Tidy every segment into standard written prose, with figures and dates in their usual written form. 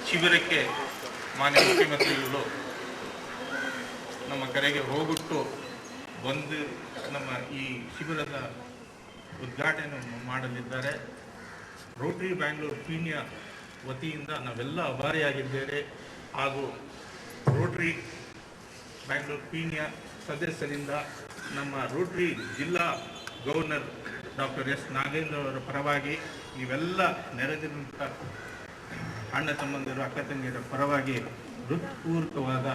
ಶಿಬಿರಕ್ಕೆ ಮಾನ್ಯ ಮುಖ್ಯಮಂತ್ರಿಗಳು ನಮ್ಮ ಕರೆಗೆ ಹೋಗುಟ್ಟು ಬಂದು ನಮ್ಮ ಈ ಶಿಬಿರದ ಉದ್ಘಾಟನೆ ಮಾಡಲಿದ್ದಾರೆ. ರೋಟರಿ ಬ್ಯಾಂಗ್ಳೂರು ಪೀಣ್ಯ ವತಿಯಿಂದ ನಾವೆಲ್ಲ ಆಭಾರಿಯಾಗಿದ್ದೇವೆ. ಹಾಗೂ ರೋಟರಿ ಬ್ಯಾಂಗ್ಳೂರು ಪೀಣ್ಯ ಸದಸ್ಯರಿಂದ ನಮ್ಮ ರೋಟರಿ ಜಿಲ್ಲಾ ಗವರ್ನರ್ ಡಾಕ್ಟರ್ ಎಸ್ ನಾಗೇಂದ್ರ ಅವರ ಪರವಾಗಿ ನೀವೆಲ್ಲ ನೆರೆದಿರುವಂಥ ಅಣ್ಣ ತಮ್ಮಂದಿರು ಅಕ್ಕ ತಂಗಿಯರ ಪರವಾಗಿ ಹೃತ್ಪೂರ್ವಕವಾದ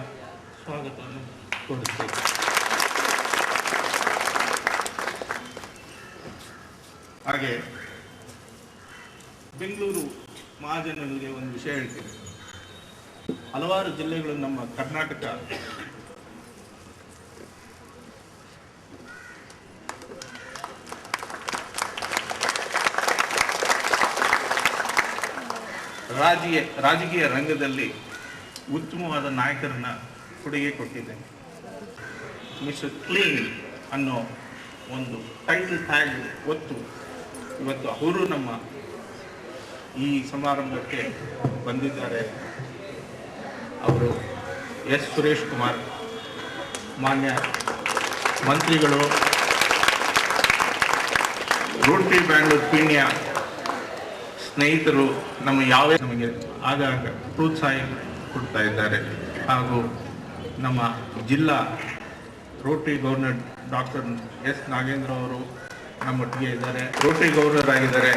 ಸ್ವಾಗತವನ್ನು ಕೋರುತ್ತೇವೆ. ಹಾಗೆ ಬೆಂಗಳೂರು ಮಹಾಜನರಿಗೆ ಒಂದು ವಿಷಯ ಹೇಳ್ತೀನಿ. ಹಲವಾರು ಜಿಲ್ಲೆಗಳು ನಮ್ಮ ಕರ್ನಾಟಕ ರಾಜಕೀಯ ರಂಗದಲ್ಲಿ ಉತ್ತಮವಾದ ನಾಯಕರನ್ನ ಕೊಡುಗೆ ಕೊಟ್ಟಿದೆ. ಮಿಸ್ಟರ್ ಕ್ಲೀನ್ ಅನ್ನೋ ಒಂದು ಟೈಟಲ್ ಟ್ಯಾಗ್ ಒತ್ತು ಇವತ್ತು ಅವರು ನಮ್ಮ ಈ ಸಮಾರಂಭಕ್ಕೆ ಬಂದಿದ್ದಾರೆ. ಅವರು ಎಸ್ ಸುರೇಶ್ ಕುಮಾರ್ ಮಾನ್ಯ ಮಂತ್ರಿಗಳು, ರೋಟರಿ ಬ್ಯಾಂಗ್ಳೂರು ಪೀಣ್ಯ ಸ್ನೇಹಿತರು ನಮಗೆ ಆಗಾಗ ಪ್ರೋತ್ಸಾಹ ಕೊಡ್ತಾ ಇದ್ದಾರೆ. ಹಾಗೂ ನಮ್ಮ ಜಿಲ್ಲಾ Rotary governor doctor S Nagendra ಅವರು ನಮ್ಮೊಟ್ಟಿಗೆ ಇದ್ದಾರೆ, ರೋಟರಿ ಗವರ್ನರ್ ಆಗಿದ್ದಾರೆ.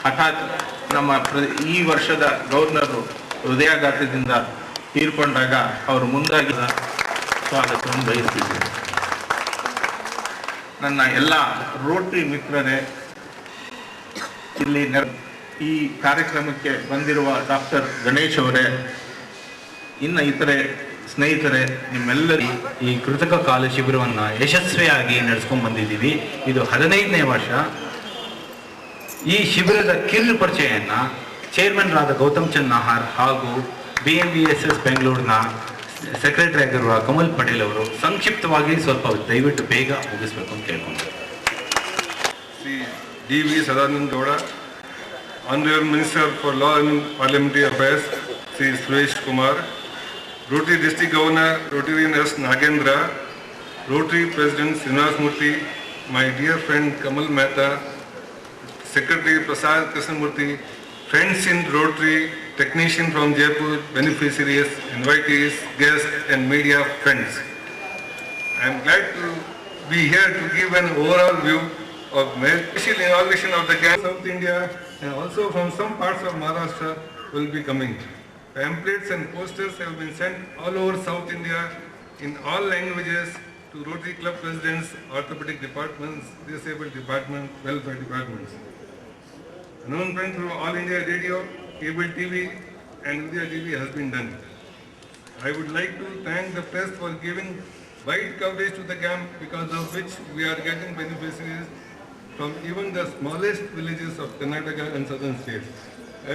ಹಠಾತ್ ನಮ್ಮ ಈ ವರ್ಷದ ಗವರ್ನರು ಹೃದಯಾಘಾತದಿಂದ ತೀರ್ಕೊಂಡಾಗ ಅವರು ಮುಂದಾಗಿದ್ದ ಸ್ವಾಗತವನ್ನು ಬಯಸ್ತಿದ್ದಾರೆ. ನನ್ನ ಎಲ್ಲ ರೋಟರಿ ಮಿತ್ರರೇ, ಇಲ್ಲಿ ಈ ಕಾರ್ಯಕ್ರಮಕ್ಕೆ ಬಂದಿರುವ ಡಾಕ್ಟರ್ ಗಣೇಶ್ ಅವರೇ, ಇನ್ನು ಇತರೆ ಸ್ನೇಹಿತರೆ, ನಿಮ್ಮೆಲ್ಲರಿಗೂ ಈ ಕೃತಕ ಕಾಲು ಶಿಬಿರವನ್ನು ಯಶಸ್ವಿಯಾಗಿ ನಡೆಸ್ಕೊಂಡು ಬಂದಿದ್ದೀವಿ. ಇದು 15ನೇ ವರ್ಷ. ಈ ಶಿಬಿರದ ಕಿರು ಪರಿಚಯವನ್ನು ಚೇರ್ಮನ್ ರಾದ ಗೌತಮ್ ಚಂದ್ ನಾಹಾರ್ ಹಾಗೂ BMVSS ಬೆಂಗಳೂರಿನ ಸೆಕ್ರೆಟರಿ ಆಗಿರುವ ಕಮಲ್ ಪಟೇಲ್ ಅವರು ಸಂಕ್ಷಿಪ್ತವಾಗಿ ಸ್ವಲ್ಪ ದಯವಿಟ್ಟು ಬೇಗ ಮುಗಿಸ್ಬೇಕು ಅಂತ ಕೇಳ್ಕೊಂಡ್ರು. Shri D.V. Sadanand Gowda, Honorable Minister for Law and Parliamentary Affairs, Sri Suresh Kumar, Rotary District Governor, Rotarian S. Nagendra, Rotary President Srinivas Murthy, my dear friend Kamal Mehta, Secretary Prasad Krishnamurthy, friends in Rotary, technician from Jaipur, beneficiaries, invitees, guests and media friends. I am glad to be here to give an overall view of special inauguration of the camp. South India and also from some parts of Maharashtra will be coming. Pamphlets and posters have been sent all over South India in all languages to Rotary Club presidents, orthopedic departments, disabled departments, welfare departments. Announcement through All India Radio, Cable TV and India TV has been done. I would like to thank the press for giving wide coverage to the camp, because of which we are getting beneficiaries from even the smallest villages of Karnataka and southern states.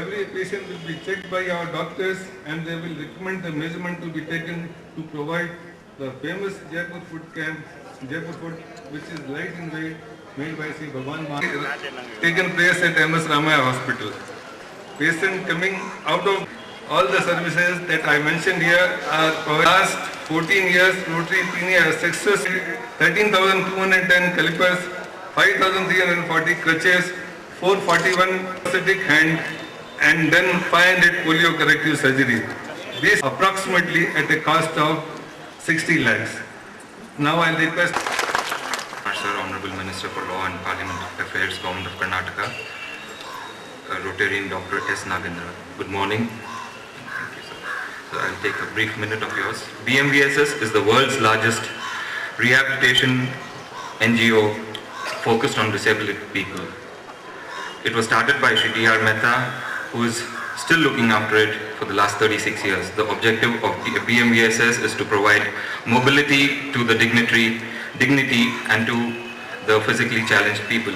Every patient will be checked by our doctors and they will recommend the measurement to be taken to provide the famous Jaipur food camp, Jaipur food, which is light in weight, made by Sri Bhagwan Maharaj, taken place at MS Ramaya Hospital. Patients coming out of all the services that I mentioned here are for the last 14 years. Rotary Peenya has successfully 13,210 calipers, 5,340 crutches, 441 prosthetic hand and then 500 polio corrective surgery. This approximately at a cost of 60 lakhs. Now I request Sir, Honorable Minister for Law and Parliamentary Affairs, Government of Karnataka, Rotarian Dr. S. Nagendra. Good morning. Thank you, sir. So I'll take a brief minute of yours. BMVSS is the world's largest rehabilitation NGO focused on disabled people. It was started by Shri D.R. Mehta, who is still looking after it for the last 36 years. The objective of the BMVSS is to provide mobility to the dignity and to the physically challenged people.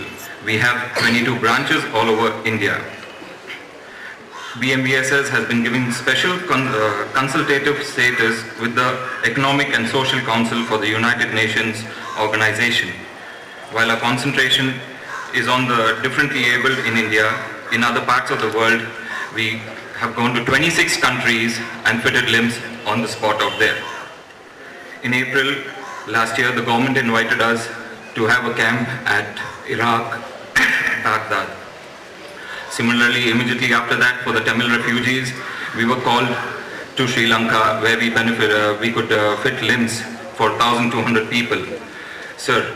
We have 22 branches all over India. BMVSS has been given special consultative status with the Economic and Social Council for the United Nations organization. While our concentration is on the differently abled in India, in other parts of the world, We have gone to 26 countries and fitted limbs on the spot out there. In April last year, the government invited us to have a camp at Iraq, Baghdad. Similarly, immediately after that, for the Tamil refugees, we were called to Sri Lanka, where we could fit limbs for 1,200 people. Sir,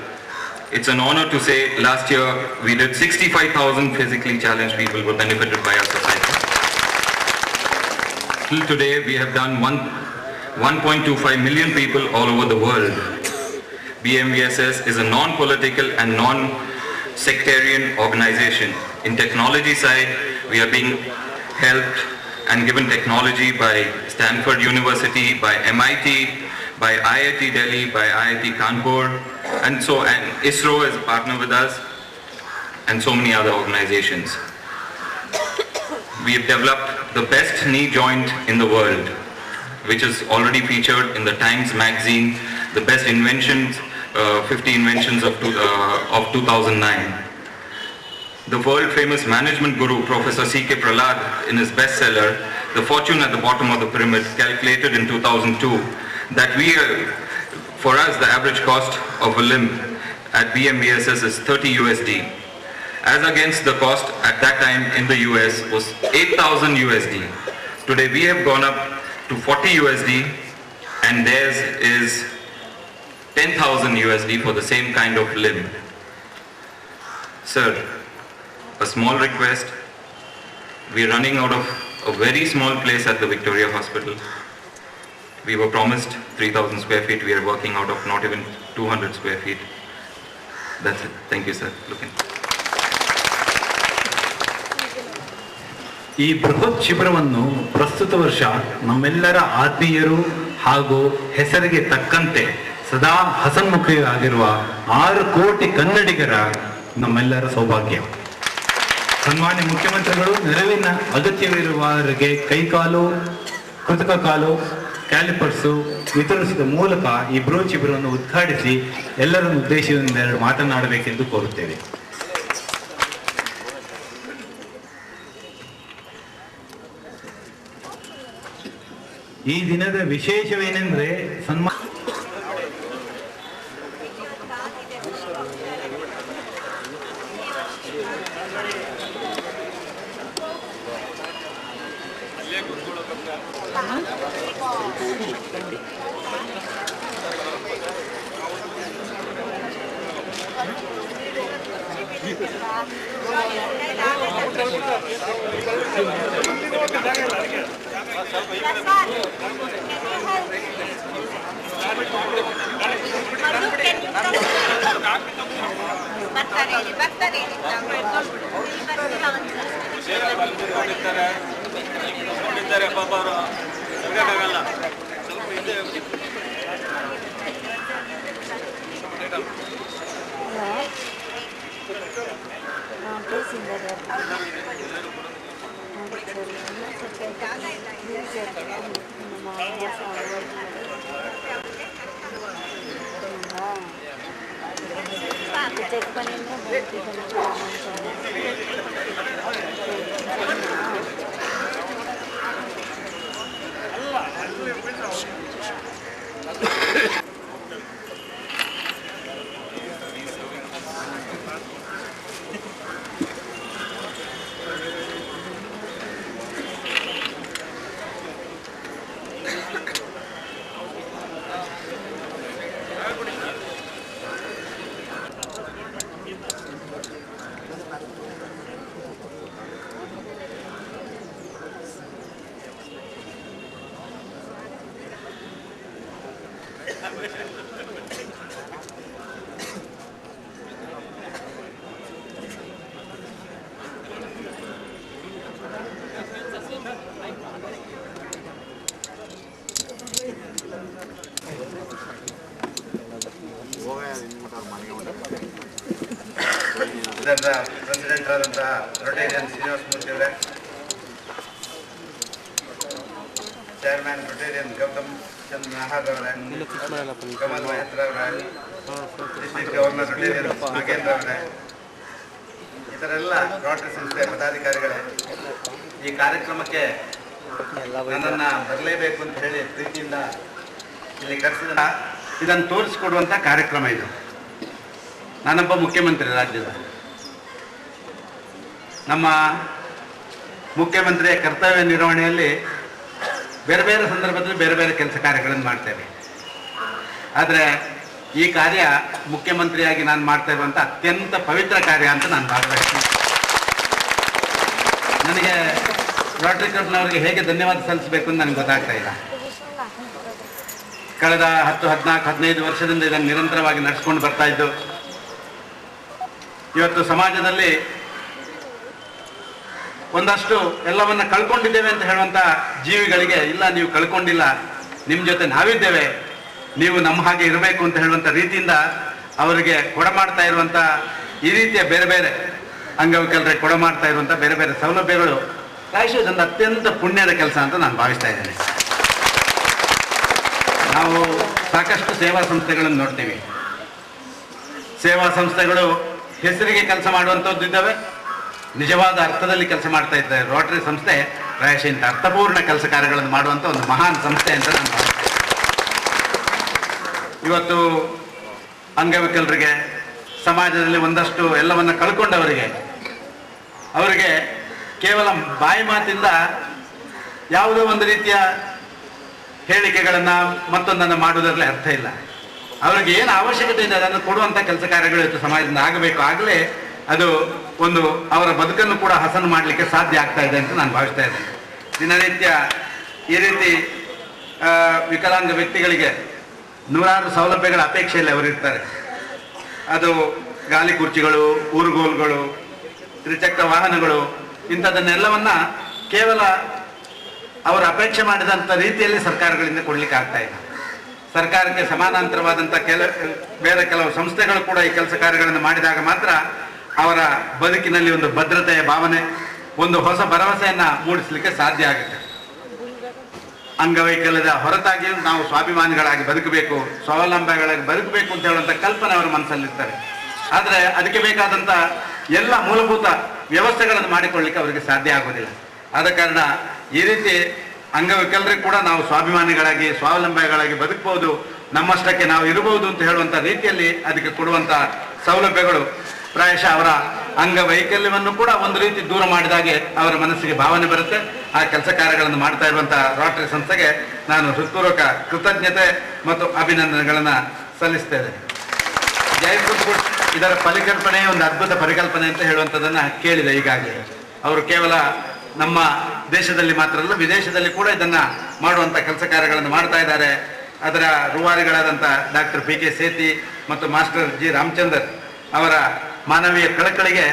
it's an honor to say last year we did 65,000 physically challenged people were benefited by our society. Till today, we have done 1.25 million people all over the world. BMVSS is a non-political and non-sectarian organization. In technology side, we are being helped and given technology by Stanford University, by MIT, by IIT Delhi, by IIT Kanpur, and ISRO is a partner with us, and so many other organizations. We have developed the best knee joint in the world, which is already featured in the Times magazine, the best inventions, 50 inventions of 2009. The world famous management guru, Professor C.K. Prahlad, in his bestseller, The Fortune at the Bottom of the Pyramid, calculated in 2002 that for us, the average cost of a limb at BMVSS is 30 USD. As against the cost at that time in the US was 8,000 USD. Today we have gone up to 40 USD and theirs is 10,000 USD for the same kind of limb. Sir, a small request. We are running out of a very small place at the Victoria Hospital. We were promised 3,000 square feet. We are working out of not even 200 square feet. That's it. Thank you, sir. ಈ ಬೃಹತ್ ಶಿಬಿರವನ್ನು ಪ್ರಸ್ತುತ ವರ್ಷ ನಮ್ಮೆಲ್ಲರ ಆತ್ಮೀಯರು ಹಾಗೂ ಹೆಸರಿಗೆ ತಕ್ಕಂತೆ ಸದಾ ಹಸನ್ಮುಖಿಯಾಗಿರುವ 6 ಕೋಟಿ ಕನ್ನಡಿಗರ ನಮ್ಮೆಲ್ಲರ ಸೌಭಾಗ್ಯ. ಸನ್ಮಾನ್ಯ ಮುಖ್ಯಮಂತ್ರಿಗಳು ನೆರವಿನ ಅಗತ್ಯವಿರುವವರಿಗೆ ಕೈಕಾಲು, ಕೃತಕ ಕಾಲು, ಕ್ಯಾಲಿಪರ್ಸು ವಿತರಿಸಿದ ಮೂಲಕ ಈ ಬೃಹತ್ ಶಿಬಿರವನ್ನು ಉದ್ಘಾಟಿಸಿ ಎಲ್ಲರನ್ನು ಉದ್ದೇಶದಿಂದ ಮಾತನಾಡಬೇಕೆಂದು ಕೋರುತ್ತೇವೆ. ಈ ದಿನದ ವಿಶೇಷವೇನೆಂದರೆ ಪ್ರೆಸಿಡೆಂಟ್ ಆದಂತಹ ರೊಟೇರಿಯನ್ ಶ್ರೀನಿವಾಸ ಮೂರ್ತಿ ಅವರೇ, ಚೇರ್ಮನ್ ರೊಟೇರಿಯನ್ ಗೌತಮ್ ಚಂದ್ ನಾಹರ್ ಅವರೇ, ಕಮಲ್ ಮಹೇಂದ್ರ ಅವರೇ, ಡಿಸ್ಟ್ರಿಕ್ಟ್ ಗವರ್ನರ್ ರೊಟೇರಿಯನ್ ನಾಗೇಂದ್ರ ಅವರೇ, ಇತರೆಲ್ಲ ರೋಟರಿ ಸಂಸ್ಥೆಯ ಪದಾಧಿಕಾರಿಗಳೇ, ಈ ಕಾರ್ಯಕ್ರಮಕ್ಕೆ ನನ್ನನ್ನು ಬರಲೇಬೇಕು ಅಂತ ಹೇಳಿ ಪ್ರೀತಿಯಿಂದ ಇಲ್ಲಿ ಕರೆಸಿದ ಇದನ್ನು ತೋರಿಸಿಕೊಡುವಂಥ ಕಾರ್ಯಕ್ರಮ ಇದು. ನಾನೊಬ್ಬ ಮುಖ್ಯಮಂತ್ರಿ ರಾಜ್ಯದ. ನಮ್ಮ ಮುಖ್ಯಮಂತ್ರಿಯ ಕರ್ತವ್ಯ ನಿರ್ವಹಣೆಯಲ್ಲಿ ಬೇರೆ ಬೇರೆ ಸಂದರ್ಭದಲ್ಲಿ ಬೇರೆ ಬೇರೆ ಕೆಲಸ ಕಾರ್ಯಗಳನ್ನು ಮಾಡ್ತೇವೆ. ಆದರೆ ಈ ಕಾರ್ಯ ಮುಖ್ಯಮಂತ್ರಿಯಾಗಿ ನಾನು ಮಾಡ್ತಾ ಇರುವಂಥ ಅತ್ಯಂತ ಪವಿತ್ರ ಕಾರ್ಯ ಅಂತ ನಾನು ಭಾಗವಹಿಸ್ತೀನಿ. ನನಗೆ ರೋಟರಿ ಕ್ಲಬ್ನವರಿಗೆ ಹೇಗೆ ಧನ್ಯವಾದ ಸಲ್ಲಿಸಬೇಕು ಅಂತ ನನಗೆ ಗೊತ್ತಾಗ್ತಾ ಇಲ್ಲ. ಕಳೆದ 10, 14, 15 ವರ್ಷದಿಂದ ಇದನ್ನು ನಿರಂತರವಾಗಿ ನಡೆಸ್ಕೊಂಡು ಬರ್ತಾ ಇದ್ದು, ಇವತ್ತು ಸಮಾಜದಲ್ಲಿ ಒಂದಷ್ಟು ಎಲ್ಲವನ್ನ ಕಳ್ಕೊಂಡಿದ್ದೇವೆ ಅಂತ ಹೇಳುವಂಥ ಜೀವಿಗಳಿಗೆ ಇಲ್ಲ, ನೀವು ಕಳ್ಕೊಂಡಿಲ್ಲ, ನಿಮ್ಮ ಜೊತೆ ನಾವಿದ್ದೇವೆ, ನೀವು ನಮ್ಮ ಹಾಗೆ ಇರಬೇಕು ಅಂತ ಹೇಳುವಂಥ ರೀತಿಯಿಂದ ಅವರಿಗೆ ಕೊಡಮಾಡ್ತಾ ಇರುವಂಥ ಈ ರೀತಿಯ ಬೇರೆ ಬೇರೆ ಅಂಗವಿಕಲರಿಗೆ ಕೊಡಮಾಡ್ತಾ ಇರುವಂಥ ಬೇರೆ ಬೇರೆ ಸೌಲಭ್ಯಗಳು ಪ್ರಾಯಶಃ ಇದೊಂದು ಅತ್ಯಂತ ಪುಣ್ಯದ ಕೆಲಸ ಅಂತ ನಾನು ಭಾವಿಸ್ತಾ ಇದ್ದೇನೆ. ನಾವು ಸಾಕಷ್ಟು ಸೇವಾ ಸಂಸ್ಥೆಗಳನ್ನು ನೋಡ್ತೀವಿ. ಸೇವಾ ಸಂಸ್ಥೆಗಳು ಹೆಸರಿಗೆ ಕೆಲಸ ಮಾಡುವಂಥದ್ದು ಇದ್ದಾವೆ, ನಿಜವಾದ ಅರ್ಥದಲ್ಲಿ ಕೆಲಸ ಮಾಡ್ತಾ ಇದ್ದಾರೆ. ರೋಟರಿ ಸಂಸ್ಥೆ ಪ್ರಾಯಶಃ ಇಂಥ ಅರ್ಥಪೂರ್ಣ ಕೆಲಸ ಕಾರ್ಯಗಳನ್ನು ಮಾಡುವಂಥ ಒಂದು ಮಹಾನ್ ಸಂಸ್ಥೆ ಅಂತ ನಾನು ಭಾವಿಸ್ತೇನೆ. ಇವತ್ತು ಅಂಗವಿಕಲರಿಗೆ, ಸಮಾಜದಲ್ಲಿ ಒಂದಷ್ಟು ಎಲ್ಲವನ್ನ ಕಳ್ಕೊಂಡವರಿಗೆ, ಅವರಿಗೆ ಕೇವಲ ಬಾಯಿ ಮಾತಿಂದ ಯಾವುದೋ ಒಂದು ರೀತಿಯ ಹೇಳಿಕೆಗಳನ್ನು ಮತ್ತೊಂದನ್ನು ಮಾಡುವುದರಲ್ಲಿ ಅರ್ಥ ಇಲ್ಲ. ಅವರಿಗೆ ಏನು ಅವಶ್ಯಕತೆ ಇದೆ ಅದನ್ನು ಕೊಡುವಂಥ ಕೆಲಸ ಕಾರ್ಯಗಳು ಇವತ್ತು ಸಮಾಜದಿಂದ ಆಗಬೇಕು. ಆಗಲೇ ಅದು ಒಂದು ಅವರ ಬದುಕನ್ನು ಕೂಡ ಹಸನು ಮಾಡಲಿಕ್ಕೆ ಸಾಧ್ಯ ಆಗ್ತಾ ಇದೆ ಅಂತ ನಾನು ಭಾವಿಸ್ತಾ ಇದ್ದೇನೆ. ದಿನನಿತ್ಯ ಈ ರೀತಿ ವಿಕಲಾಂಗ ವ್ಯಕ್ತಿಗಳಿಗೆ ನೂರಾರು ಸೌಲಭ್ಯಗಳ ಅಪೇಕ್ಷೆಯಲ್ಲಿ ಅವರಿರ್ತಾರೆ. ಅದು ಗಾಲಿ ಕುರ್ಚಿಗಳು, ಊರುಗೋಲುಗಳು, ತ್ರಿಚಕ್ರ ವಾಹನಗಳು, ಇಂಥದನ್ನೆಲ್ಲವನ್ನ ಕೇವಲ ಅವರು ಅಪೇಕ್ಷೆ ಮಾಡಿದಂಥ ರೀತಿಯಲ್ಲಿ ಸರ್ಕಾರಗಳಿಂದ ಕೊಡಲಿಕ್ಕೆ ಆಗ್ತಾ ಇಲ್ಲ. ಸರ್ಕಾರಕ್ಕೆ ಸಮಾನಾಂತರವಾದಂಥ ಬೇರೆ ಕೆಲವು ಸಂಸ್ಥೆಗಳು ಕೂಡ ಈ ಕೆಲಸ ಕಾರ್ಯಗಳನ್ನು ಮಾಡಿದಾಗ ಮಾತ್ರ ಅವರ ಬದುಕಿನಲ್ಲಿ ಒಂದು ಭದ್ರತೆಯ ಭಾವನೆ, ಒಂದು ಹೊಸ ಭರವಸೆಯನ್ನು ಮೂಡಿಸಲಿಕ್ಕೆ ಸಾಧ್ಯ ಆಗುತ್ತೆ. ಅಂಗವೈಕಲ್ಯದ ಹೊರತಾಗಿಯೂ ನಾವು ಸ್ವಾಭಿಮಾನಿಗಳಾಗಿ ಬದುಕಬೇಕು, ಸ್ವಾವಲಂಬಿಗಳಾಗಿ ಬದುಕಬೇಕು ಅಂತ ಹೇಳುವಂಥ ಕಲ್ಪನೆ ಅವರ ಮನಸ್ಸಲ್ಲಿರ್ತಾರೆ. ಆದರೆ ಅದಕ್ಕೆ ಬೇಕಾದಂಥ ಎಲ್ಲ ಮೂಲಭೂತ ವ್ಯವಸ್ಥೆಗಳನ್ನು ಮಾಡಿಕೊಳ್ಳಲಿಕ್ಕೆ ಅವರಿಗೆ ಸಾಧ್ಯ ಆಗೋದಿಲ್ಲ. ಆದ ಕಾರಣ ಈ ರೀತಿ ಅಂಗವಿಕಲರಿಗೆ ಕೂಡ ನಾವು ಸ್ವಾಭಿಮಾನಿಗಳಾಗಿ, ಸ್ವಾವಲಂಬಿಗಳಾಗಿ ಬದುಕಬಹುದು, ನಮ್ಮಷ್ಟಕ್ಕೆ ನಾವು ಇರಬಹುದು ಅಂತ ಹೇಳುವಂಥ ರೀತಿಯಲ್ಲಿ ಅದಕ್ಕೆ ಕೊಡುವಂಥ ಸೌಲಭ್ಯಗಳು ಪ್ರಾಯಶಃ ಅವರ ಅಂಗವೈಕಲ್ಯವನ್ನು ಕೂಡ ಒಂದು ರೀತಿ ದೂರ ಮಾಡಿದಾಗೆ ಅವರ ಮನಸ್ಸಿಗೆ ಭಾವನೆ ಬರುತ್ತೆ. ಆ ಕೆಲಸ ಕಾರ್ಯಗಳನ್ನು ಮಾಡ್ತಾ ಇರುವಂಥ ರೋಟರಿ ಸಂಸ್ಥೆಗೆ ನಾನು ಹೃತ್ಪೂರ್ವಕ ಕೃತಜ್ಞತೆ ಮತ್ತು ಅಭಿನಂದನೆಗಳನ್ನು ಸಲ್ಲಿಸ್ತೇನೆ. ಜೈಪುರ್ ಫುಡ್ ಇದರ ಪರಿಕಲ್ಪನೆ ಒಂದು ಅದ್ಭುತ ಪರಿಕಲ್ಪನೆ ಅಂತ ಹೇಳುವಂಥದ್ದನ್ನು ಕೇಳಿದೆ ಈಗಾಗಲೇ. ಅವರು ಕೇವಲ ನಮ್ಮ ದೇಶದಲ್ಲಿ ಮಾತ್ರ ಅಲ್ಲ, ವಿದೇಶದಲ್ಲಿ ಕೂಡ ಇದನ್ನು ಮಾಡುವಂಥ ಕೆಲಸ ಕಾರ್ಯಗಳನ್ನು ಮಾಡ್ತಾ ಇದ್ದಾರೆ. ಅದರ ರೂವಾರಿಗಳಾದಂಥ ಡಾಕ್ಟರ್ PK ಸೇತಿ ಮತ್ತು ಮಾಸ್ಟರ್ G ರಾಮಚಂದರ್ ಅವರ ಮಾನವೀಯ ಕಳಕಳಿಗೆ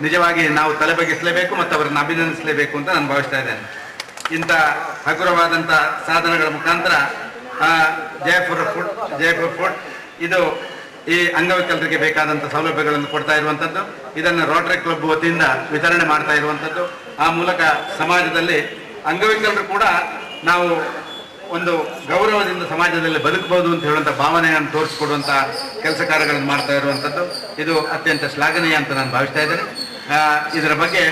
ನಿಜವಾಗಿ ನಾವು ತಲೆ ಬಗ್ಗಿಸಲೇಬೇಕು ಮತ್ತು ಅವರನ್ನು ಅಭಿನಂದಿಸಲೇಬೇಕು ಅಂತ ನಾನು ಭಾವಿಸ್ತಾ ಇದ್ದೇನೆ. ಇಂಥ ಹಗುರವಾದಂಥ ಸಾಧನಗಳ ಮುಖಾಂತರ ಜೈಪುರ್ ಫುಡ್ ಇದು ಈ ಅಂಗವಿಕಲರಿಗೆ ಬೇಕಾದಂಥ ಸೌಲಭ್ಯಗಳನ್ನು ಕೊಡ್ತಾ ಇರುವಂಥದ್ದು. ಇದನ್ನು ರೋಟರಿ ಕ್ಲಬ್ ವತಿಯಿಂದ ವಿತರಣೆ ಮಾಡ್ತಾ ಇರುವಂಥದ್ದು. ಆ ಮೂಲಕ ಸಮಾಜದಲ್ಲಿ ಅಂಗವಿಕಲರು ಕೂಡ ನಾವು ಒಂದು ಗೌರವದಿಂದ ಸಮಾಜದಲ್ಲಿ ಬದುಕಬಹುದು ಅಂತ ಹೇಳುವಂಥ ಭಾವನೆಯನ್ನು ತೋರಿಸಿಕೊಡುವಂಥ ಕೆಲಸ ಕಾರ್ಯಗಳನ್ನು ಮಾಡ್ತಾ ಇರುವಂಥದ್ದು ಇದು ಅತ್ಯಂತ ಶ್ಲಾಘನೀಯ ಅಂತ ನಾನು ಭಾವಿಸ್ತಾ ಇದ್ದೇನೆ. ಇದರ ಬಗ್ಗೆ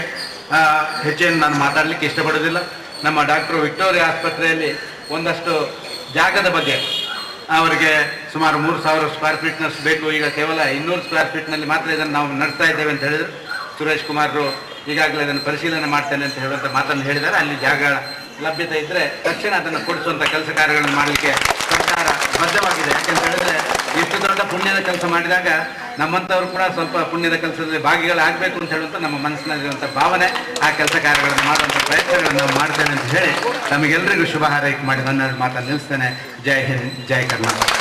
ಹೆಚ್ಚೇನು ನಾನು ಮಾತಾಡಲಿಕ್ಕೆ ಇಷ್ಟಪಡೋದಿಲ್ಲ. ನಮ್ಮ ಡಾಕ್ಟರ್ ವಿಕ್ಟೋರಿಯಾ ಆಸ್ಪತ್ರೆಯಲ್ಲಿ ಒಂದಷ್ಟು ಜಾಗದ ಬಗ್ಗೆ ಅವರಿಗೆ ಸುಮಾರು 3000 ಸ್ಕ್ವೇರ್ ಫೀಟ್ನಷ್ಟು ಬೇಕು. ಈಗ ಕೇವಲ 200 ಸ್ಕ್ವೇರ್ ಫೀಟ್ನಲ್ಲಿ ಮಾತ್ರ ಇದನ್ನು ನಾವು ನಡೆಸ್ತಾ ಇದ್ದೇವೆ ಅಂತ ಹೇಳಿದರು. ಸುರೇಶ್ ಕುಮಾರ್ರು ಈಗಾಗಲೇ ಇದನ್ನು ಪರಿಶೀಲನೆ ಮಾಡ್ತೇನೆ ಅಂತ ಹೇಳುವಂಥ ಮಾತನ್ನು ಹೇಳಿದ್ದಾರೆ. ಅಲ್ಲಿ ಜಾಗ ಲಭ್ಯತೆ ಇದ್ದರೆ ತಕ್ಷಣ ಅದನ್ನು ಕೊಡಿಸುವಂಥ ಕೆಲಸ ಕಾರ್ಯಗಳನ್ನು ಮಾಡಲಿಕ್ಕೆ ಸರ್ಕಾರ ಬದ್ಧವಾಗಿದೆ. ಯಾಕೆಂತ ಹೇಳಿದ್ರೆ ಇಷ್ಟು ದೊಡ್ಡ ಪುಣ್ಯದ ಕೆಲಸ ಮಾಡಿದಾಗ ನಮ್ಮಂಥವ್ರು ಕೂಡ ಸ್ವಲ್ಪ ಪುಣ್ಯದ ಕೆಲಸದಲ್ಲಿ ಭಾಗಿಗಳಾಗಬೇಕು ಅಂತ ಹೇಳುವಂಥ ನಮ್ಮ ಮನಸ್ಸಿನಲ್ಲಿರುವಂಥ ಭಾವನೆ, ಆ ಕೆಲಸ ಕಾರ್ಯಗಳನ್ನು ಮಾಡುವಂಥ ಪ್ರಯತ್ನಗಳನ್ನು ನಾವು ಮಾಡ್ತೇನೆ ಅಂತ ಹೇಳಿ ನಮಗೆಲ್ಲರಿಗೂ ಶುಭ ಹಾರೈಕೆ ಮಾಡಿ ನನ್ನ ಮಾತನ್ನು ನಿಲ್ಲಿಸ್ತೇನೆ. ಜೈ ಹಿಂದ್, ಜೈ ಕರ್ನಾಟಕ.